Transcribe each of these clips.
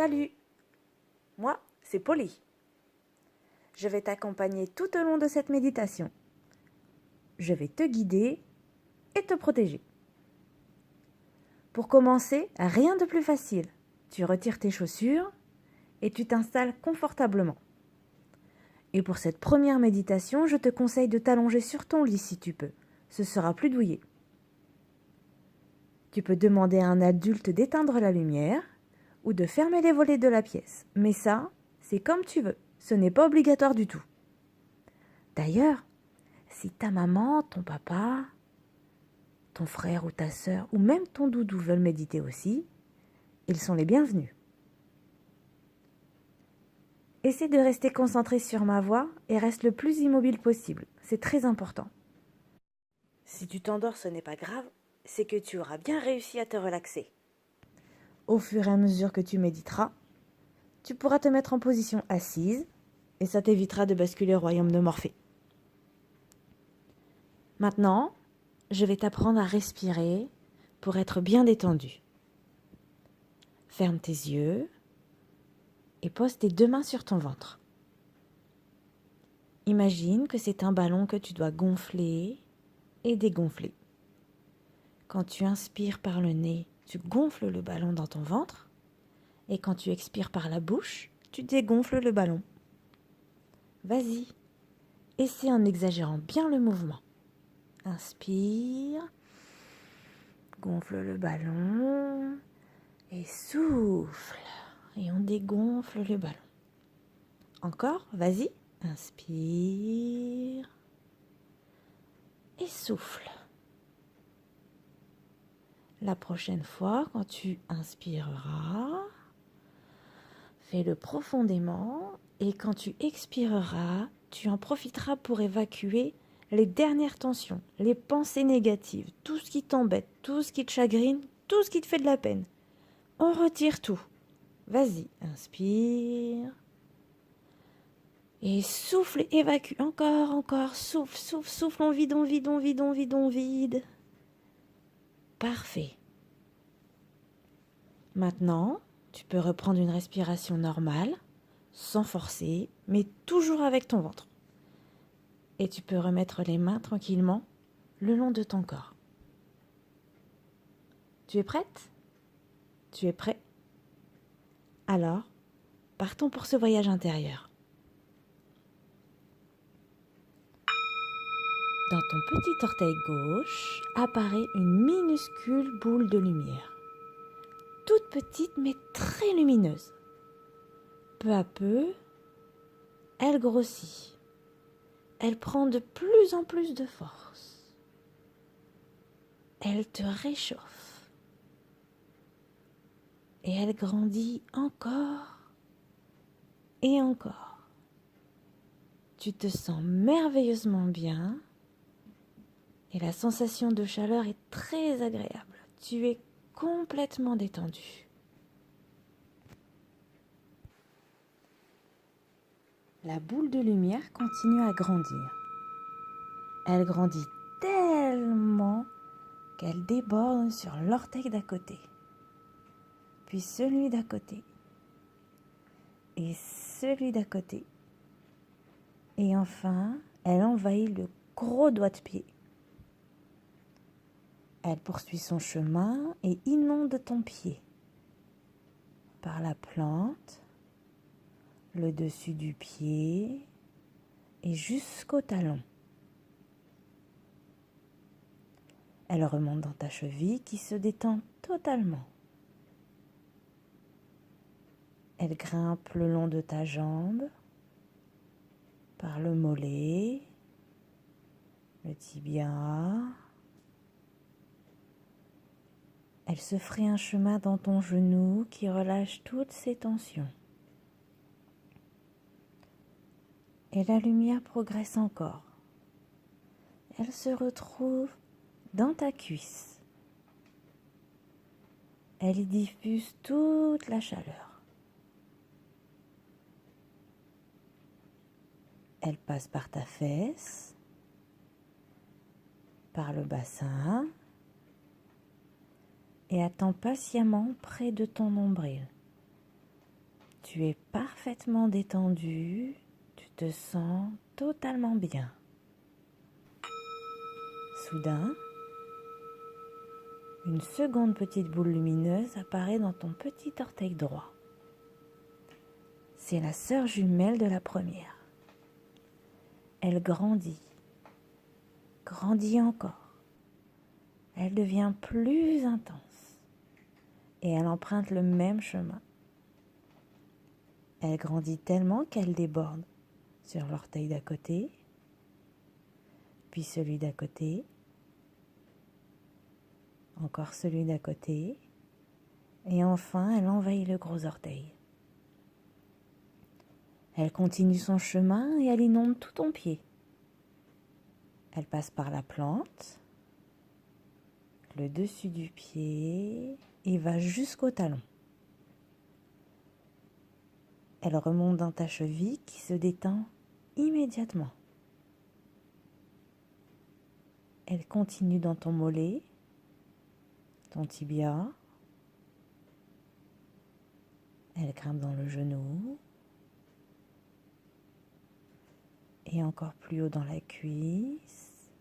Salut, moi c'est Polly. Je vais t'accompagner tout au long de cette méditation. Je vais te guider et te protéger. Pour commencer, rien de plus facile. Tu retires tes chaussures et tu t'installes confortablement. Et pour cette première méditation, je te conseille de t'allonger sur ton lit si tu peux. Ce sera plus douillet. Tu peux demander à un adulte d'éteindre la lumière ou de fermer les volets de la pièce. Mais ça, c'est comme tu veux. Ce n'est pas obligatoire du tout. D'ailleurs, si ta maman, ton papa, ton frère ou ta sœur, ou même ton doudou veulent méditer aussi, ils sont les bienvenus. Essaie de rester concentré sur ma voix et reste le plus immobile possible. C'est très important. Si tu t'endors, ce n'est pas grave, c'est que tu auras bien réussi à te relaxer. Au fur et à mesure que tu méditeras, tu pourras te mettre en position assise et ça t'évitera de basculer au royaume de Morphée. Maintenant, je vais t'apprendre à respirer pour être bien détendu. Ferme tes yeux et pose tes 2 mains sur ton ventre. Imagine que c'est un ballon que tu dois gonfler et dégonfler. Quand tu inspires par le nez, tu gonfles le ballon dans ton ventre et quand tu expires par la bouche, tu dégonfles le ballon. Vas-y, essaie en exagérant bien le mouvement. Inspire, gonfle le ballon et souffle. Et on dégonfle le ballon. Encore, vas-y, inspire et souffle. La prochaine fois, quand tu inspireras, fais-le profondément et quand tu expireras, tu en profiteras pour évacuer les dernières tensions, les pensées négatives, tout ce qui t'embête, tout ce qui te chagrine, tout ce qui te fait de la peine. On retire tout. Vas-y, inspire. Et souffle, évacue. Encore. Souffle, souffle, souffle. On vide, on vide, on vide, on vide, on vide. Parfait. Maintenant, tu peux reprendre une respiration normale, sans forcer, mais toujours avec ton ventre. Et tu peux remettre les mains tranquillement le long de ton corps. Tu es prête ? Tu es prêt ? Alors, partons pour ce voyage intérieur. Dans ton petit orteil gauche apparaît une minuscule boule de lumière. Toute petite mais très lumineuse. Peu à peu, elle grossit. Elle prend de plus en plus de force. Elle te réchauffe. Et elle grandit encore et encore. Tu te sens merveilleusement bien et la sensation de chaleur est très agréable. Tu es complètement détendu. La boule de lumière continue à grandir. Elle grandit tellement qu'elle déborde sur l'orteil d'à côté, puis celui d'à côté, et celui d'à côté. Et enfin, elle envahit le gros doigt de pied. Elle poursuit son chemin et inonde ton pied par la plante, le dessus du pied et jusqu'au talon. Elle remonte dans ta cheville qui se détend totalement. Elle grimpe le long de ta jambe, par le mollet, le tibia. Elle se ferait un chemin dans ton genou qui relâche toutes ses tensions. Et la lumière progresse encore. Elle se retrouve dans ta cuisse. Elle y diffuse toute la chaleur. Elle passe par ta fesse, par le bassin et attend patiemment près de ton nombril. Tu es parfaitement détendu, tu te sens totalement bien. Soudain, une seconde petite boule lumineuse apparaît dans ton petit orteil droit. C'est la sœur jumelle de la première. Elle grandit, grandit encore. Elle devient plus intense et elle emprunte le même chemin. Elle grandit tellement qu'elle déborde sur l'orteil d'à côté, puis celui d'à côté, encore celui d'à côté, et enfin elle envahit le gros orteil. Elle continue son chemin et elle inonde tout ton pied. Elle passe par la plante, le dessus du pied et va jusqu'au talon. Elle remonte dans ta cheville qui se détend immédiatement. Elle continue dans ton mollet, ton tibia. Elle grimpe dans le genou. Et encore plus haut dans la cuisse.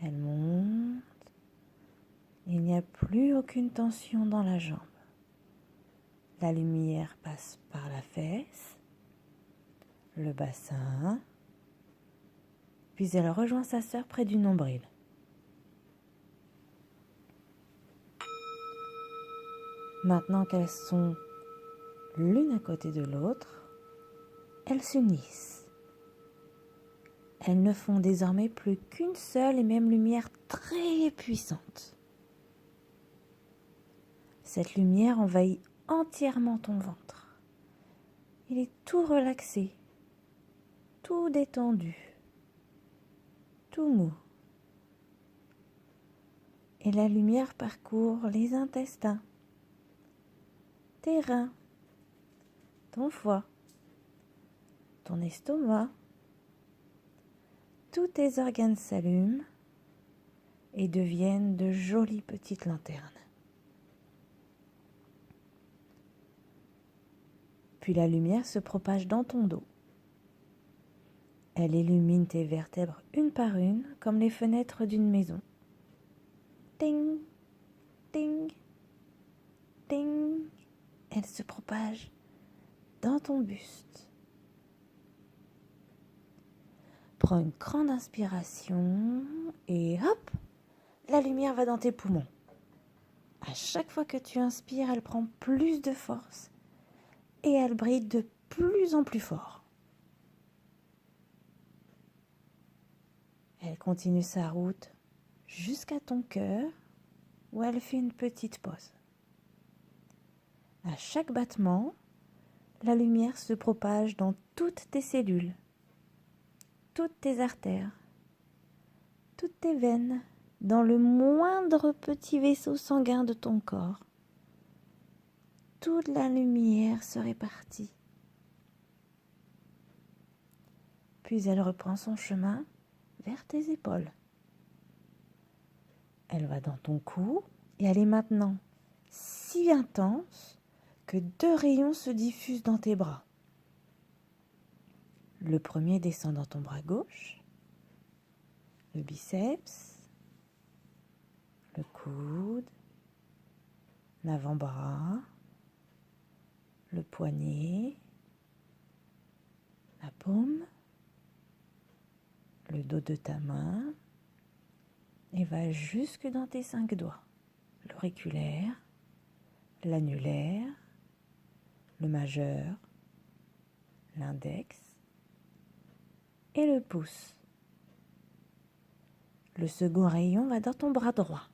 Elle monte. Il n'y a plus aucune tension dans la jambe. La lumière passe par la fesse, le bassin, puis elle rejoint sa sœur près du nombril. Maintenant qu'elles sont l'une à côté de l'autre, elles s'unissent. Elles ne font désormais plus qu'une seule et même lumière très puissante. Cette lumière envahit entièrement ton ventre. Il est tout relaxé, tout détendu, tout mou. Et la lumière parcourt les intestins, tes reins, ton foie, ton estomac. Tous tes organes s'allument et deviennent de jolies petites lanternes. Puis la lumière se propage dans ton dos. Elle illumine tes vertèbres une par une, comme les fenêtres d'une maison. Ting, ting, ting. Elle se propage dans ton buste. Prends une grande inspiration et hop, la lumière va dans tes poumons. À chaque fois que tu inspires, elle prend plus de force et elle brille de plus en plus fort. Elle continue sa route jusqu'à ton cœur où elle fait une petite pause. À chaque battement, la lumière se propage dans toutes tes cellules, toutes tes artères, toutes tes veines, dans le moindre petit vaisseau sanguin de ton corps. Toute la lumière se répartit. Puis elle reprend son chemin vers tes épaules. Elle va dans ton cou et elle est maintenant si intense que 2 rayons se diffusent dans tes bras. Le premier descend dans ton bras gauche, le biceps, le coude, l'avant-bras, le poignet, la paume, le dos de ta main et va jusque dans tes 5 doigts, l'auriculaire, l'annulaire, le majeur, l'index et le pouce. Le second rayon va dans ton bras droit.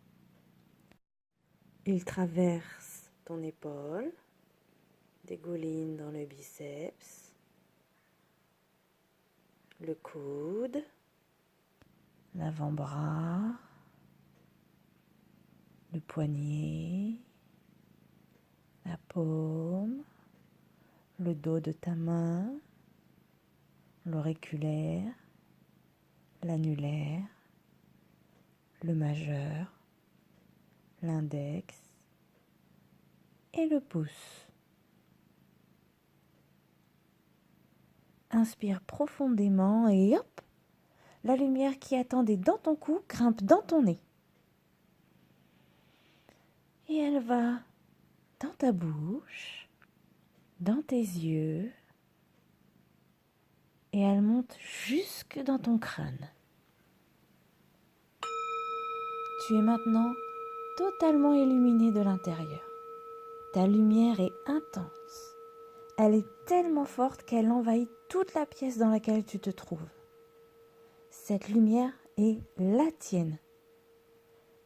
Il traverse ton épaule, dégouline dans le biceps, le coude, l'avant-bras, le poignet, la paume, le dos de ta main, l'auriculaire, l'annulaire, le majeur, l'index et le pouce. inspire profondément et hop, la lumière qui attendait dans ton cou grimpe dans ton nez. Et elle va dans ta bouche, dans tes yeux, et elle monte jusque dans ton crâne. Tu es maintenant totalement illuminé de l'intérieur. Ta lumière est intense. Elle est tellement forte qu'elle envahit toute la pièce dans laquelle tu te trouves. Cette lumière est la tienne.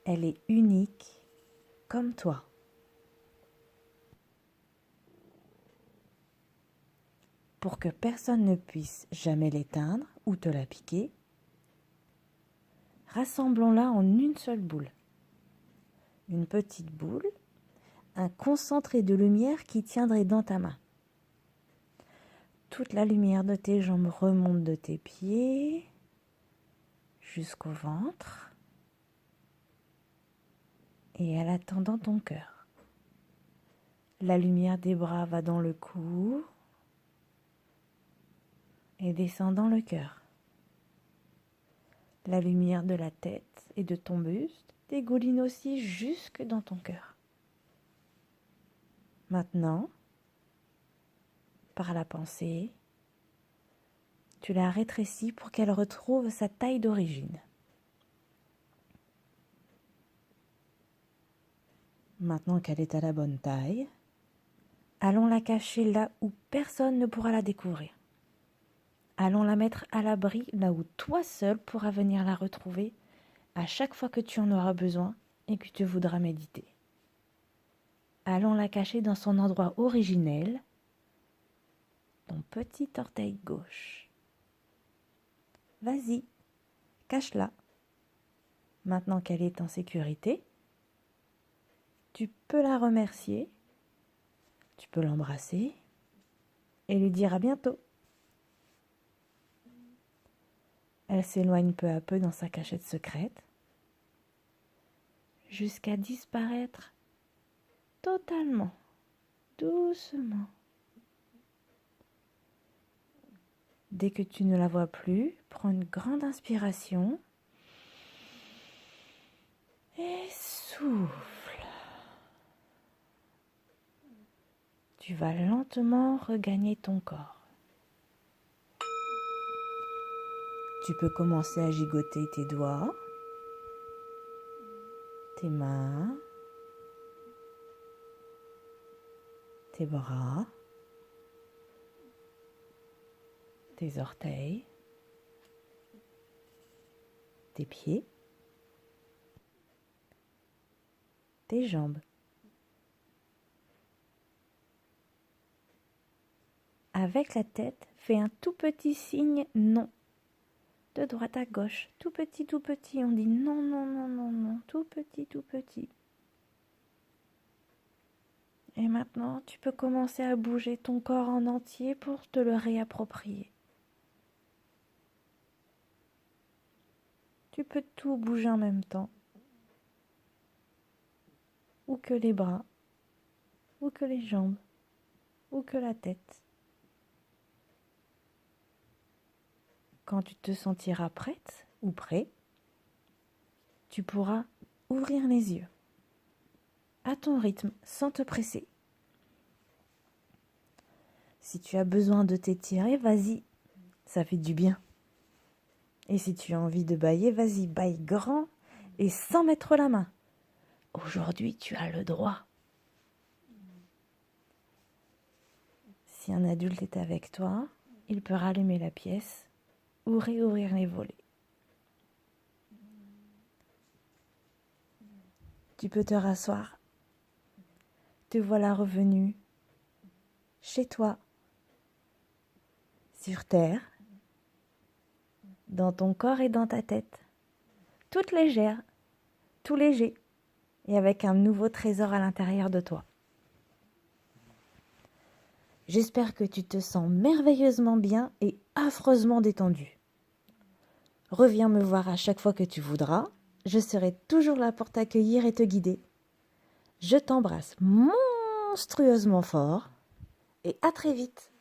Elle est unique comme toi. Pour que personne ne puisse jamais l'éteindre ou te la piquer, rassemblons-la en une seule boule. Une petite boule, un concentré de lumière qui tiendrait dans ta main. Toute la lumière de tes jambes remonte de tes pieds jusqu'au ventre et elle attend dans ton cœur. La lumière des bras va dans le cou et descend dans le cœur. La lumière de la tête et de ton buste dégouline aussi jusque dans ton cœur. Maintenant, par la pensée, tu la rétrécis pour qu'elle retrouve sa taille d'origine. Maintenant qu'elle est à la bonne taille, allons la cacher là où personne ne pourra la découvrir. Allons la mettre à l'abri là où toi seul pourras venir la retrouver à chaque fois que tu en auras besoin et que tu voudras méditer. Allons la cacher dans son endroit originel, ton petit orteil gauche. Vas-y, cache-la. Maintenant qu'elle est en sécurité, tu peux la remercier, tu peux l'embrasser et lui dire à bientôt. Elle s'éloigne peu à peu dans sa cachette secrète, jusqu'à disparaître totalement, doucement. Dès que tu ne la vois plus, prends une grande inspiration et souffle. Tu vas lentement regagner ton corps. Tu peux commencer à gigoter tes doigts, tes mains, tes bras, tes orteils, tes pieds, tes jambes. Avec la tête, fais un tout petit signe non. De droite à gauche, tout petit, on dit non, non, non, non, non, tout petit, tout petit. Et maintenant, tu peux commencer à bouger ton corps en entier pour te le réapproprier. Tu peux tout bouger en même temps. Ou que les bras, ou que les jambes, ou que la tête. Quand tu te sentiras prête ou prêt, tu pourras ouvrir les yeux, à ton rythme, sans te presser. Si tu as besoin de t'étirer, vas-y, ça fait du bien. Et si tu as envie de bâiller, vas-y, bâille grand et sans mettre la main. Aujourd'hui, tu as le droit. Si un adulte est avec toi, il peut rallumer la pièce ou réouvrir les volets. Tu peux te rasseoir. Te voilà revenu chez toi, sur terre, dans ton corps et dans ta tête, toute légère, tout léger, et avec un nouveau trésor à l'intérieur de toi. J'espère que tu te sens merveilleusement bien et affreusement détendu. Reviens me voir à chaque fois que tu voudras. Je serai toujours là pour t'accueillir et te guider. Je t'embrasse monstrueusement fort et à très vite.